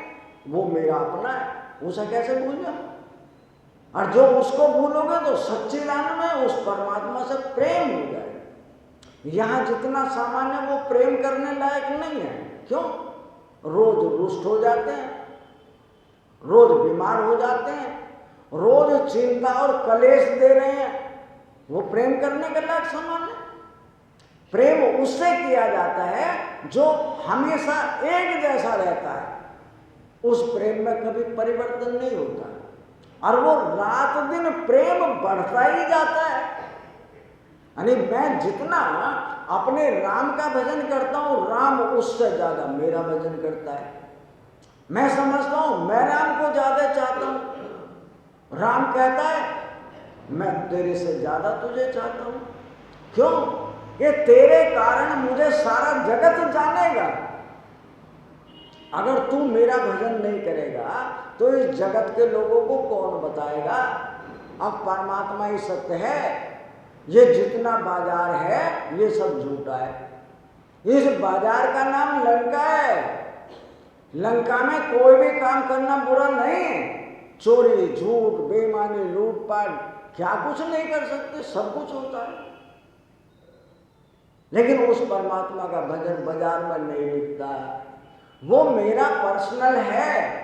वो मेरा अपना है, उसे कैसे भूल जाओ? और जो उसको भूलोगे तो सच्चिदानंद में उस परमात्मा से प्रेम हो जाएगा। यहां जितना सामान्य वो प्रेम करने लायक नहीं है। क्यों? रोज रुष्ट हो जाते हैं, रोज बीमार हो जाते हैं, रोज चिंता और कलेश दे रहे हैं, वो प्रेम करने के लायक सामान्य। प्रेम उससे किया जाता है जो हमेशा एक जैसा रहता है, उस प्रेम में कभी परिवर्तन नहीं होता, और वो रात दिन प्रेम बढ़ता ही जाता है। यानी मैं जितना अपने राम का भजन करता हूं, राम उससे ज्यादा मेरा भजन करता है। मैं समझता हूं मैं राम को ज्यादा चाहता हूं, राम कहता है मैं तेरे से ज्यादा तुझे चाहता हूं। क्यों? कि तेरे कारण मुझे सारा जगत जानेगा। अगर तू मेरा भजन नहीं करेगा तो इस जगत के लोगों को कौन बताएगा? अब परमात्मा ही सत्य है, ये जितना बाजार है ये सब झूठा है। इस बाजार का नाम लंका है। लंका में कोई भी काम करना बुरा नहीं है, चोरी, झूठ, बेईमानी, लूटपाट, क्या कुछ नहीं कर सकते, सब कुछ होता है। लेकिन उस परमात्मा का भजन बाजार में नहीं बिकता, वो मेरा पर्सनल है,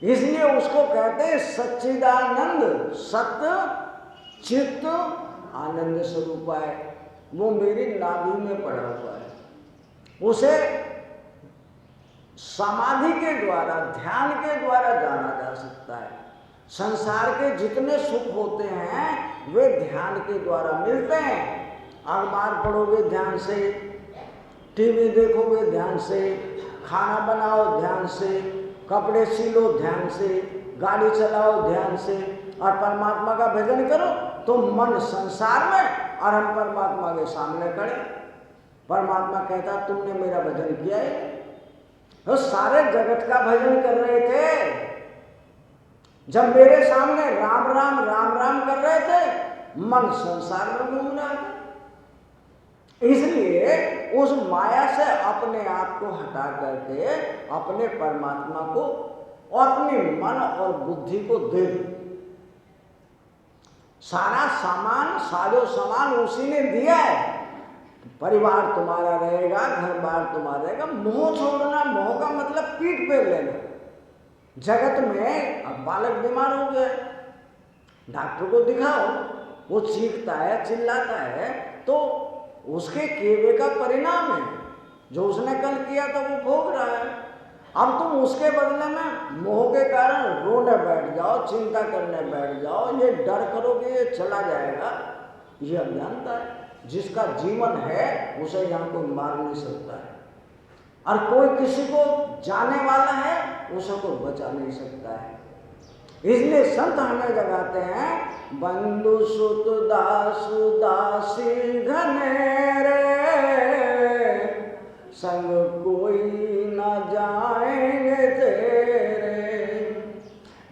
इसलिए उसको कहते हैं सच्चिदानंद, सत्य चित्त आनंद स्वरूप है। वो मेरी नाभि में पड़ा हुआ है। उसे समाधि के द्वारा, ध्यान के द्वारा जाना जा सकता है। संसार के जितने सुख होते हैं वे ध्यान के द्वारा मिलते हैं। अखबार पढ़ोगे ध्यान से, टीवी देखोगे ध्यान से, खाना बनाओ ध्यान से, कपड़े सिलो ध्यान से, गाड़ी चलाओ ध्यान से, और परमात्मा का भजन करो तो मन संसार में और हम परमात्मा के सामने खड़े। परमात्मा कहता तुमने मेरा भजन किया है? तो सारे जगत का भजन कर रहे थे, जब मेरे सामने राम राम राम राम कर रहे थे, मन संसार में घूम रहा था। इसलिए उस माया से अपने आप को हटा करके अपने परमात्मा को और अपने मन और बुद्धि को दे दो। सारा सामान, साजो सामान उसी ने दिया है, परिवार तुम्हारा रहेगा, घर बार तुम्हारा रहेगा। मोह छोड़ना, मोह का मतलब पीठ पे लेना। जगत में अब बालक बीमार हो गया, डॉक्टर को दिखाओ, वो चीखता है, चिल्लाता है, तो उसके किए का परिणाम है। जो उसने कल किया था वो भोग रहा है। अब तुम उसके बदले में मोह के कारण रोने बैठ जाओ, चिंता करने बैठ जाओ, ये डर करो कि ये चला जाएगा, ये अज्ञानता है। जिसका जीवन है उसे यहाँ कोई मार नहीं सकता है, और कोई किसी को जाने वाला है उसे कोई बचा नहीं सकता है। इसलिए संत हमें जगाते हैं, बंधु सुत दास दासी घनेरे, संग कोई न जाएंगे तेरे।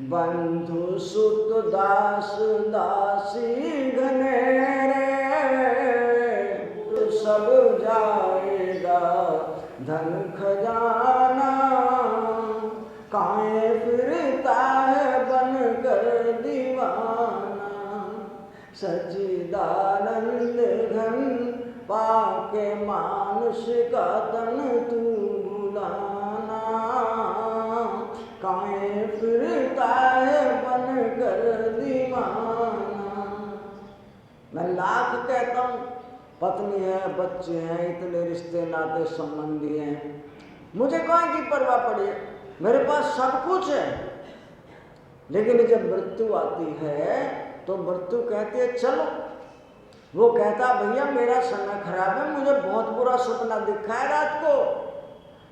बंधु सुत दास दासी घनेरे, सब जाएगा धन खजाना, काहे फिरता है बनकर दीवाना। सच्चिदानंद घन पाके मानुष का तन तू भुलाना, काहे फिरता है बनकर दीवाना। मैं लाख कहता हूँ, पत्नी है, बच्चे हैं, इतने रिश्ते नाते संबंधी हैं, मुझे कहाँ की परवाह पड़ी है, मेरे पास सब कुछ है। लेकिन जब मृत्यु आती है तो मृत्यु कहती है चलो। वो कहता भैया मेरा समय खराब है, मुझे बहुत बुरा सपना दिखा है रात को।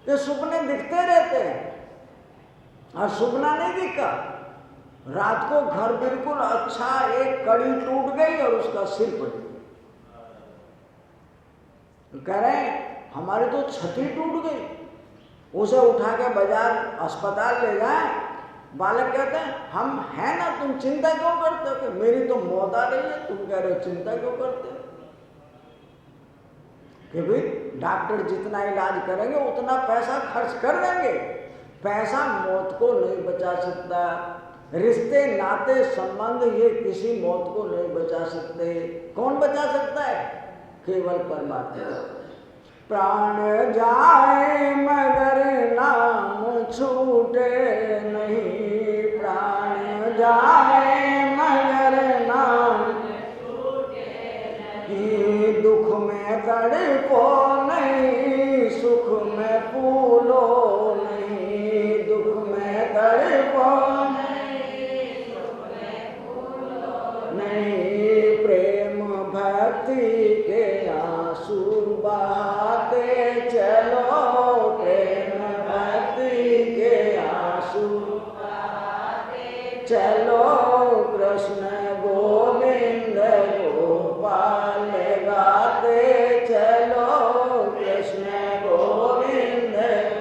ये सपने दिखते रहते हैं, और सपना नहीं दिखा। रात को घर बिल्कुल अच्छा, एक कड़ी टूट गई और उसका सिर फट गया। कह रहे हैं हमारी तो छती टूट गई, उसे उठा के बाजार अस्पताल ले जाए। बालक कहते हैं हम हैं ना, तुम चिंता क्यों करते हो कि मेरी तो मौत आ रही है, तुम कह रहे हो चिंता क्यों करते हो? कि भाई डॉक्टर जितना इलाज करेंगे उतना पैसा खर्च कर देंगे, पैसा मौत को नहीं बचा सकता। रिश्ते नाते संबंध ये किसी मौत को नहीं बचा सकते। कौन बचा सकता है? केवल परमात्मा। प्राण जाए मगर नाम छूटे नहीं, प्राण जाए मगर नाम छूटे नहीं। दुख में तड़पो नहीं, सुख में फूलो नहीं, दुख में तड़पो नहीं, सुख में फूलो नहीं। प्रेम भक्ति के आंसू बहाते चलो, प्रेम भक्ति के आंसू बहाते चलो। कृष्ण गोविंद गोपाल गाते चलो, कृष्ण गोविंद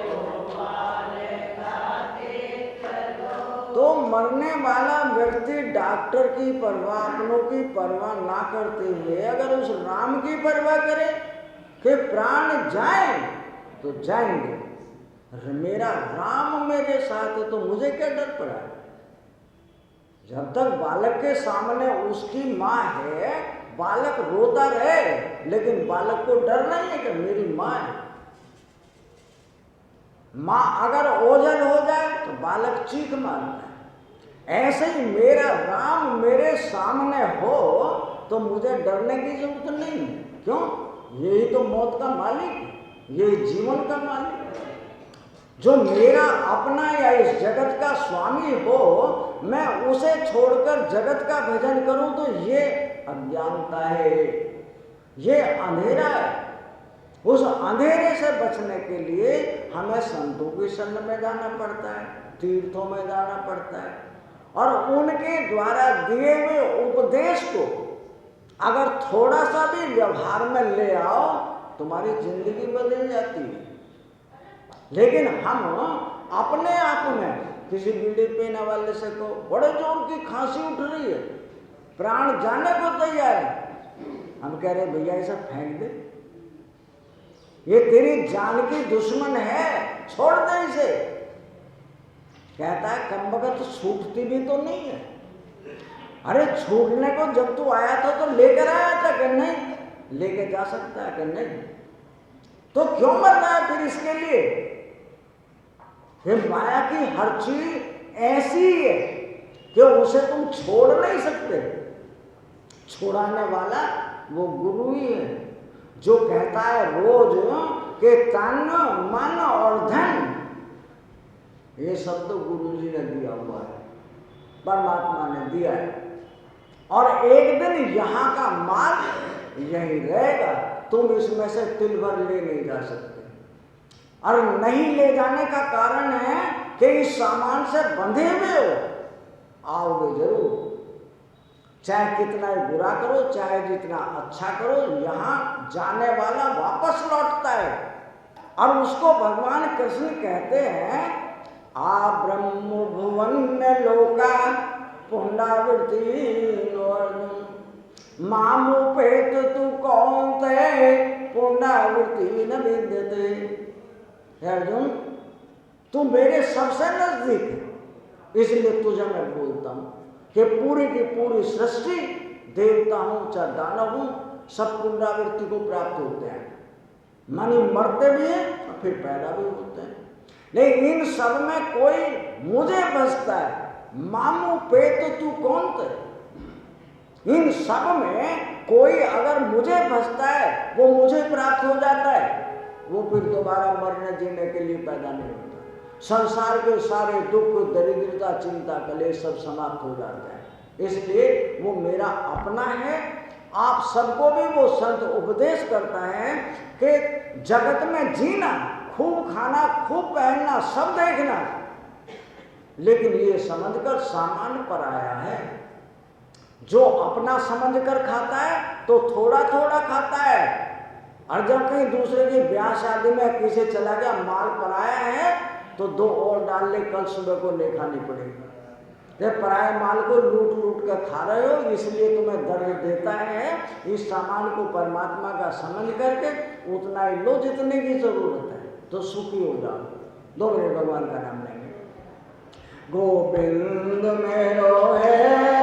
गोपाल गाते चलो। तो मरने वाला व्यक्ति डॉक्टर की परवाह, अपनों की परवाह ना करते हुए अगर उस राम की परवाह करे कि प्राण जाए तो जाएंगे, मेरा राम मेरे साथ है तो मुझे क्या डर पड़ा है। जब तक बालक के सामने उसकी माँ है, बालक रोता रहे, लेकिन बालक को डर नहीं है कि मेरी माँ है। माँ अगर ओझल हो जाए तो बालक चीख मारता है। ऐसे ही मेरा राम मेरे सामने हो तो मुझे डरने की जरूरत नहीं है। क्यों? यही तो मौत का मालिक है, यही जीवन का मालिक है। जो मेरा अपना या इस जगत का स्वामी हो, मैं उसे छोड़कर जगत का भजन करूं तो ये अज्ञानता है, ये अंधेरा है। उस अंधेरे से बचने के लिए हमें संतों की शरण में जाना पड़ता है, तीर्थों में जाना पड़ता है, और उनके द्वारा दिए हुए उपदेश को अगर थोड़ा सा भी व्यवहार में ले आओ, तुम्हारी जिंदगी बदल जाती है। लेकिन हम अपने आप में किसी बीड़ी पीने वाले से को बड़े जोर की खांसी उठ रही है, प्राण जाने को तैयार है, हम कह रहे भैया इसे फेंक दे, ये तेरी जान की दुश्मन है, छोड़ दे इसे। कहता है कमबख्त छूटती भी तो नहीं है। अरे छूटने को जब तू आया था तो लेकर आया था कि नहीं? लेके जा सकता है कि नहीं? तो क्यों मर रहा है फिर इसके लिए? फिर माया की हर चीज ऐसी है कि उसे तुम छोड़ नहीं सकते। छुड़ाने वाला वो गुरु ही है, जो कहता है रोज कि तन मन और धन, ये सब तो गुरु जी ने दिया हुआ है, परमात्मा ने दिया है। और एक दिन यहाँ का माल यही रहेगा, तुम इसमें से तिल भर ले नहीं जा सकते। और नहीं ले जाने का कारण है कि इस सामान से बंधे हुए हो, आओगे जरूर, चाहे कितना ही बुरा करो, चाहे जितना अच्छा करो, यहाँ जाने वाला वापस लौटता है। और उसको भगवान कृष्ण कहते हैं आ ब्रह्म भुवन लोका पुंडावृत्ति मामुपेत तू कौन ते पुंडावृत्ति न विद्यते। अर्जुन, तू मेरे सबसे नजदीक है, इसलिए तुझे मैं बोलता हूं कि पूरी की पूरी सृष्टि, देवता हूं चाहे दानव हूं, सब पुनरावृत्ति को प्राप्त होते हैं। मानी मरते भी हैं और फिर पैदा भी होते हैं, लेकिन इन सब में कोई मुझे बसता है। मामू पेट तू कौन थे, इन सब में कोई अगर मुझे बसता है वो मुझे प्राप्त हो जाता है, वो फिर दोबारा मरने जीने के लिए पैदा नहीं होता। संसार के सारे दुख, दरिद्रता, चिंता, कलेश सब समाप्त हो जाते हैं। इसलिए वो मेरा अपना है। आप सबको भी वो संत उपदेश करता है कि जगत में जीना, खूब खाना, खूब पहनना, सब देखना, लेकिन ये समझकर सामान्य पराया है। जो अपना समझकर खाता है तो थोड़ा थोड़ा खाता है, और जब कहीं दूसरे की ब्याह शादी में किसी चला गया, माल पराया है तो 2 और डाल ले, कल सुबह को ले खानी पड़ेगी। जब पराये माल को लूट लूट कर खा रहे हो, इसलिए तुम्हें दर्द देता है। इस सामान को परमात्मा का समझ करके उतना ही लो जितने की जरूरत है, तो सुखी हो जाओ। दो मिनट भगवान का नाम लेंगे। गोविंद मेरो है